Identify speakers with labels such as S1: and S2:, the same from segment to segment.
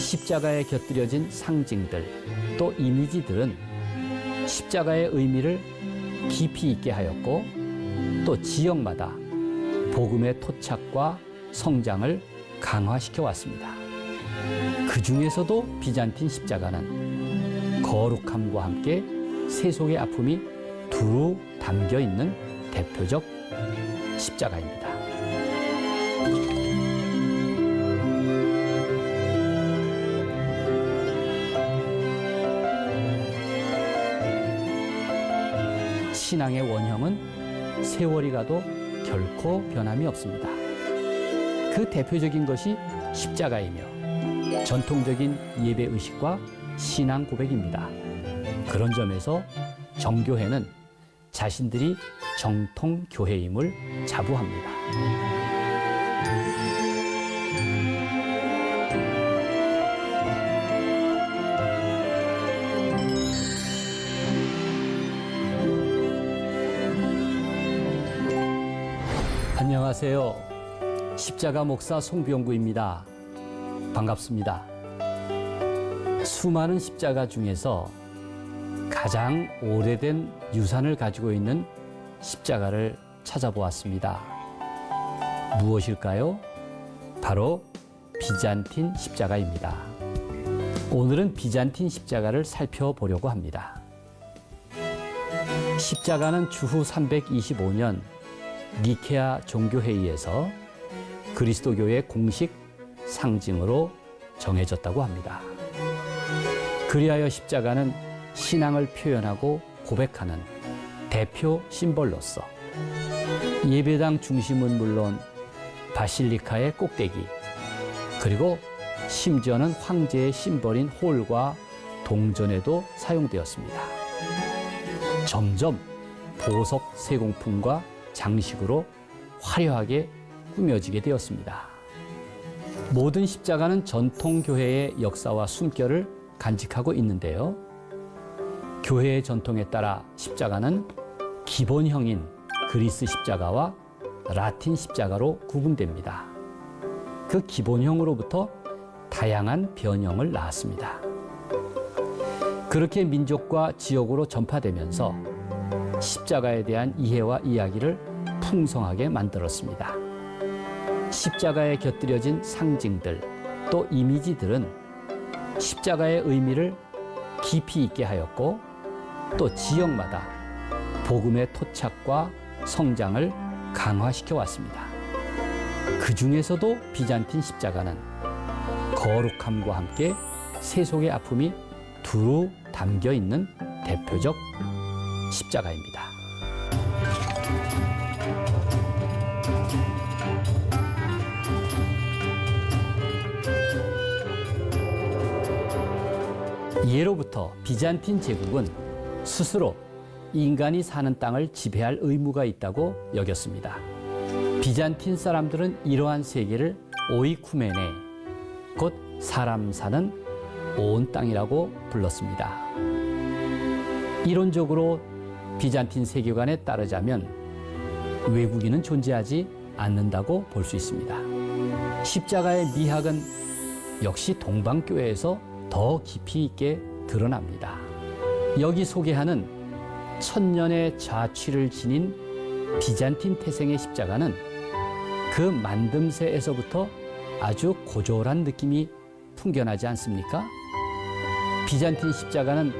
S1: 십자가에 곁들여진 상징들 또 이미지들은 십자가의 의미를 깊이 있게 하였고 또 지역마다 복음의 토착과 성장을 강화시켜 왔습니다. 그 중에서도 비잔틴 십자가는 거룩함과 함께 세속의 아픔이 두루 담겨 있는 대표적 십자가입니다. 신앙의 원형은 세월이 가도 결코 변함이 없습니다. 그 대표적인 것이 십자가이며 전통적인 예배의식과 신앙 고백입니다. 그런 점에서 정교회는 자신들이 정통 교회임을 자부합니다. 안녕하세요. 십자가 목사 송병구입니다. 반갑습니다. 수많은 십자가 중에서 가장 오래된 유산을 가지고 있는 십자가를 찾아보았습니다. 무엇일까요? 바로 비잔틴 십자가입니다. 오늘은 비잔틴 십자가를 살펴보려고 합니다. 십자가는 주후 325년 니케아 종교회의에서 그리스도교의 공식 상징으로 정해졌다고 합니다. 그리하여 십자가는 신앙을 표현하고 고백하는 대표 심벌로서 예배당 중심은 물론 바실리카의 꼭대기 그리고 심지어는 황제의 심벌인 홀과 동전에도 사용되었습니다. 점점 보석 세공품과 장식으로 화려하게 꾸며지게 되었습니다. 모든 십자가는 전통교회의 역사와 숨결을 간직하고 있는데요. 교회의 전통에 따라 십자가는 기본형인 그리스 십자가와 라틴 십자가로 구분됩니다. 그 기본형으로부터 다양한 변형을 낳았습니다. 그렇게 민족과 지역으로 전파되면서 십자가에 대한 이해와 이야기를 풍성하게 만들었습니다. 십자가에 곁들여진 상징들 또 이미지들은 십자가의 의미를 깊이 있게 하였고 또 지역마다 복음의 토착과 성장을 강화시켜 왔습니다. 그 중에서도 비잔틴 십자가는 거룩함과 함께 세속의 아픔이 두루 담겨 있는 대표적 십자가입니다. 예로부터 비잔틴 제국은 스스로 인간이 사는 땅을 지배할 의무가 있다고 여겼습니다. 비잔틴 사람들은 이러한 세계를 오이쿠메네, 곧 사람 사는 온 땅이라고 불렀습니다. 이론적으로 비잔틴 세계관에 따르자면 외국인은 존재하지 않는다고 볼 수 있습니다. 십자가의 미학은 역시 동방교회에서 더 깊이 있게 드러납니다. 여기 소개하는 천년의 자취를 지닌 비잔틴 태생의 십자가는 그 만듦새에서부터 아주 고졸한 느낌이 풍겨나지 않습니까? 비잔틴 십자가는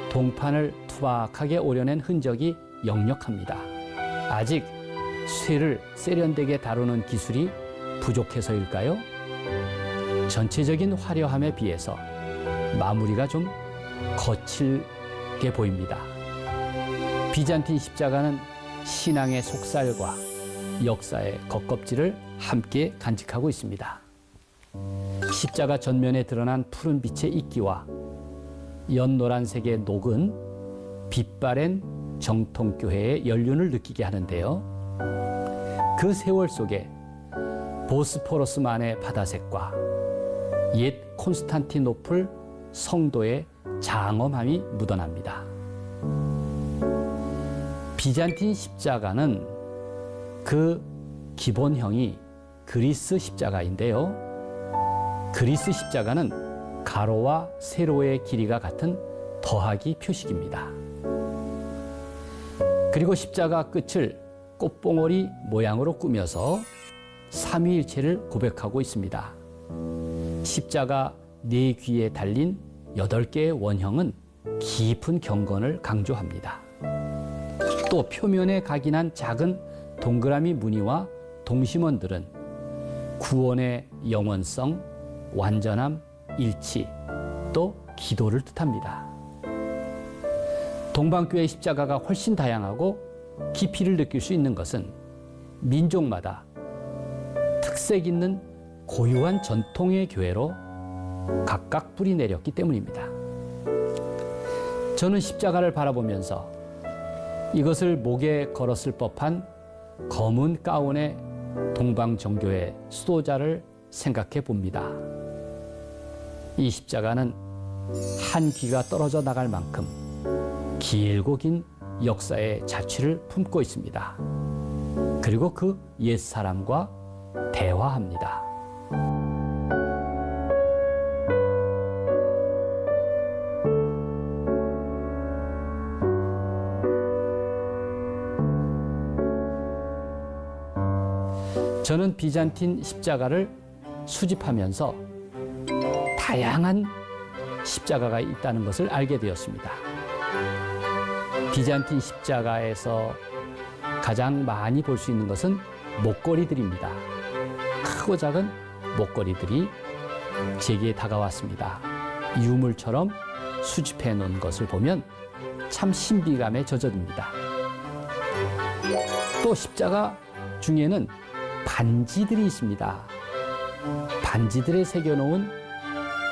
S1: 동판을 투박하게 오려낸 흔적이 역력합니다. 아직 쇠를 세련되게 다루는 기술이 부족해서일까요? 전체적인 화려함에 비해서 마무리가 좀 거칠게 보입니다. 비잔틴 십자가는 신앙의 속살과 역사의 겉껍질을 함께 간직하고 있습니다. 십자가 전면에 드러난 푸른 빛의 이끼와 연노란색의 녹은 빛바랜 정통교회의 연륜을 느끼게 하는데요. 그 세월 속에 보스포러스만의 바다색과 옛 콘스탄티노플 성도의 장엄함이 묻어납니다. 비잔틴 십자가는 그 기본형이 그리스 십자가인데요. 그리스 십자가는 가로와 세로의 길이가 같은 더하기 표식입니다. 그리고 십자가 끝을 꽃봉오리 모양으로 꾸며서 삼위일체를 고백하고 있습니다. 십자가 네 귀에 달린 8개의 원형은 깊은 경건을 강조합니다. 또 표면에 각인한 작은 동그라미 무늬와 동심원들은 구원의 영원성, 완전함, 일치, 또 기도를 뜻합니다. 동방교회 십자가가 훨씬 다양하고 깊이를 느낄 수 있는 것은 민족마다 특색 있는 고유한 전통의 교회로 각각 뿌리 내렸기 때문입니다. 저는 십자가를 바라보면서 이것을 목에 걸었을 법한 검은 가운의 동방정교회 수도자를 생각해 봅니다. 이 십자가는 한 귀가 떨어져 나갈 만큼 길고 긴 역사의 자취를 품고 있습니다. 그리고 그 옛사람과 대화합니다. 저는 비잔틴 십자가를 수집하면서 다양한 십자가가 있다는 것을 알게 되었습니다. 비잔틴 십자가에서 가장 많이 볼 수 있는 것은 목걸이들입니다. 크고 작은 목걸이들이 제게 다가왔습니다. 유물처럼 수집해 놓은 것을 보면 참 신비감에 젖어듭니다. 또 십자가 중에는 반지들이 있습니다. 반지들에 새겨놓은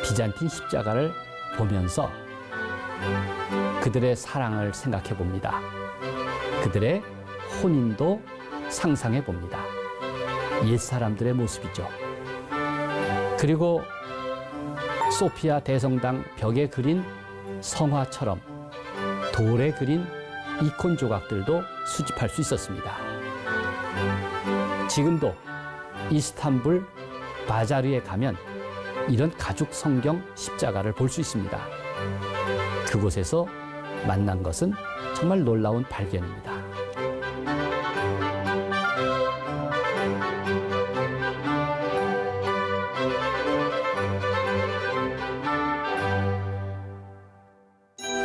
S1: 비잔틴 십자가를 보면서 그들의 사랑을 생각해 봅니다. 그들의 혼인도 상상해 봅니다. 옛사람들의 모습이죠. 그리고 소피아 대성당 벽에 그린 성화처럼 돌에 그린 이콘 조각들도 수집할 수 있었습니다. 지금도 이스탄불 바자르에 가면 이런 가죽 성경 십자가를 볼 수 있습니다. 그곳에서 만난 것은 정말 놀라운 발견입니다.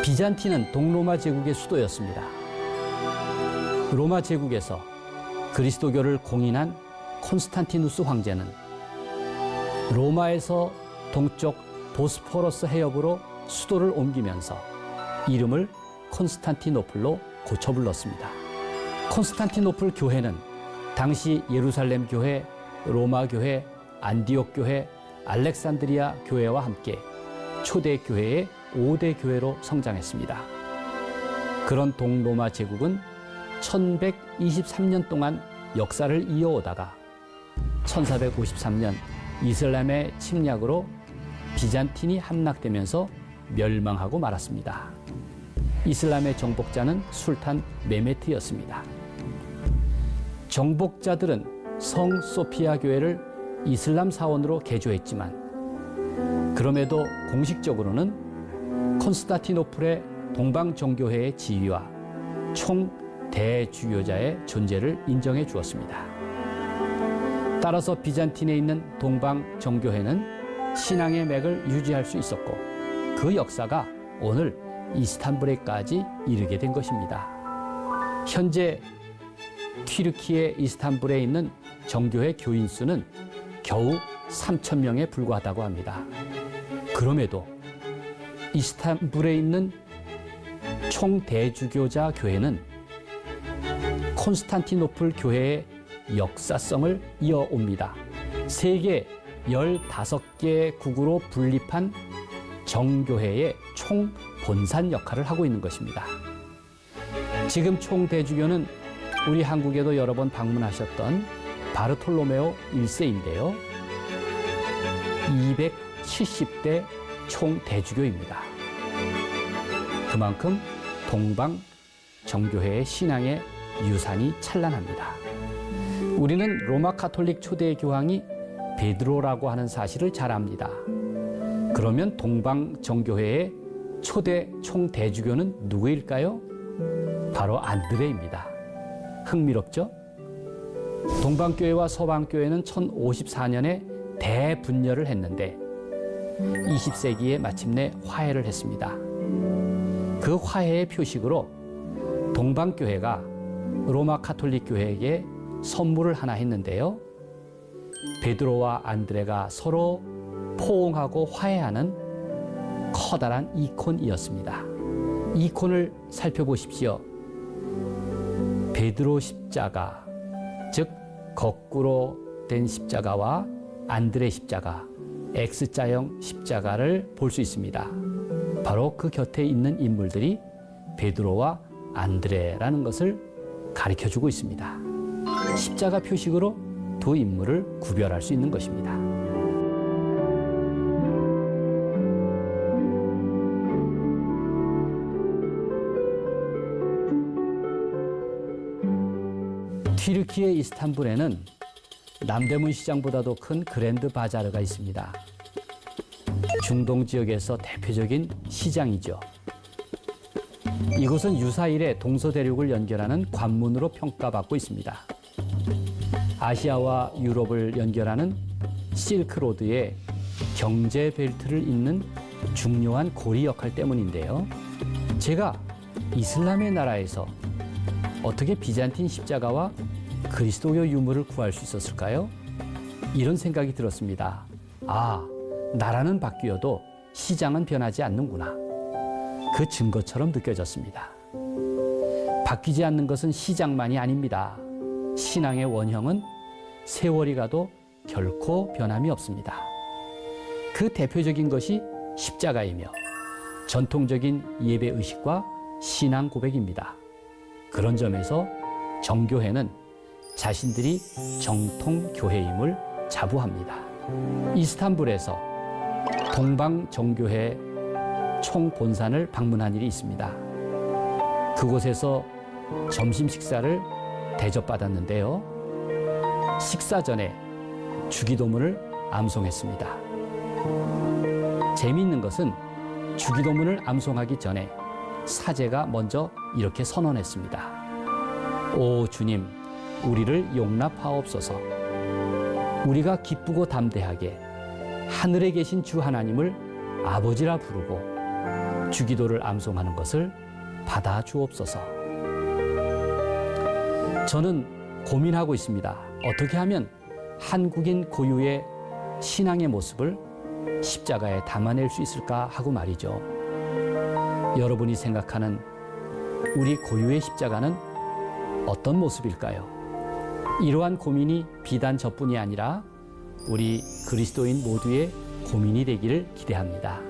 S1: 비잔틴은 동로마 제국의 수도였습니다. 로마 제국에서 그리스도교를 공인한 콘스탄티누스 황제는 로마에서 동쪽 보스포러스 해협으로 수도를 옮기면서 이름을 콘스탄티노플로 고쳐 불렀습니다. 콘스탄티노플 교회는 당시 예루살렘 교회, 로마 교회, 안디옥 교회, 알렉산드리아 교회와 함께 초대 교회의 5대 교회로 성장했습니다. 그런 동로마 제국은 1123년 동안 역사를 이어오다가 1453년 이슬람의 침략으로 비잔틴이 함락되면서 멸망하고 말았습니다. 이슬람의 정복자는 술탄 메메트였습니다. 정복자들은 성 소피아 교회를 이슬람 사원으로 개조했지만 그럼에도 공식적으로는 콘스탄티노플의 동방정교회의 지위와 총대주교자의 존재를 인정해 주었습니다. 따라서 비잔틴에 있는 동방정교회는 신앙의 맥을 유지할 수 있었고 그 역사가 오늘 이스탄불에까지 이르게 된 것입니다. 현재 튀르키예 이스탄불에 있는 정교회 교인 수는 겨우 3,000명에 불과하다고 합니다. 그럼에도 이스탄불에 있는 총대주교자 교회는 콘스탄티노플 교회의 역사성을 이어옵니다. 세계 15개 국으로 분립한 정교회의 총본산 역할을 하고 있는 것입니다. 지금 총대주교는 우리 한국에도 여러 번 방문하셨던 바르톨로메오 1세인데요. 270대 총대주교입니다. 그만큼 동방 정교회의 신앙의 유산이 찬란합니다. 우리는 로마 카톨릭 초대 교황이 베드로라고 하는 사실을 잘 압니다. 그러면 동방정교회의 초대 총대주교는 누구일까요? 바로 안드레입니다. 흥미롭죠? 동방교회와 서방교회는 1054년에 대분열을 했는데 20세기에 마침내 화해를 했습니다. 그 화해의 표식으로 동방교회가 로마 가톨릭 교회에게 선물을 하나 했는데요. 베드로와 안드레가 서로 포옹하고 화해하는 커다란 이콘이었습니다. 이콘을 살펴보십시오. 베드로 십자가, 즉 거꾸로 된 십자가와 안드레 십자가, X자형 십자가를 볼 수 있습니다. 바로 그 곁에 있는 인물들이 베드로와 안드레라는 것을 가르쳐주고 있습니다. 십자가 표식으로 두 인물을 구별할 수 있는 것입니다. 튀르키예 이스탄불에는 남대문 시장보다도 큰 그랜드 바자르가 있습니다. 중동 지역에서 대표적인 시장이죠. 이곳은 유사일에 동서대륙을 연결하는 관문으로 평가받고 있습니다. 아시아와 유럽을 연결하는 실크로드의 경제 벨트를 잇는 중요한 고리 역할 때문인데요. 제가 이슬람의 나라에서 어떻게 비잔틴 십자가와 그리스도교 유물을 구할 수 있었을까요? 이런 생각이 들었습니다. 아, 나라는 바뀌어도 시장은 변하지 않는구나. 그 증거처럼 느껴졌습니다. 바뀌지 않는 것은 시장만이 아닙니다. 신앙의 원형은 세월이 가도 결코 변함이 없습니다. 그 대표적인 것이 십자가이며 전통적인 예배 의식과 신앙 고백입니다. 그런 점에서 정교회는 자신들이 정통 교회임을 자부합니다. 이스탄불에서 동방정교회 총본산을 방문한 일이 있습니다. 그곳에서 점심 식사를 대접받았는데요. 식사 전에 주기도문을 암송했습니다. 재미있는 것은 주기도문을 암송하기 전에 사제가 먼저 이렇게 선언했습니다. 오 주님, 우리를 용납하옵소서. 우리가 기쁘고 담대하게 하늘에 계신 주 하나님을 아버지라 부르고 주기도를 암송하는 것을 받아주옵소서. 저는 고민하고 있습니다. 어떻게 하면 한국인 고유의 신앙의 모습을 십자가에 담아낼 수 있을까 하고 말이죠. 여러분이 생각하는 우리 고유의 십자가는 어떤 모습일까요? 이러한 고민이 비단 저뿐이 아니라 우리 그리스도인 모두의 고민이 되기를 기대합니다.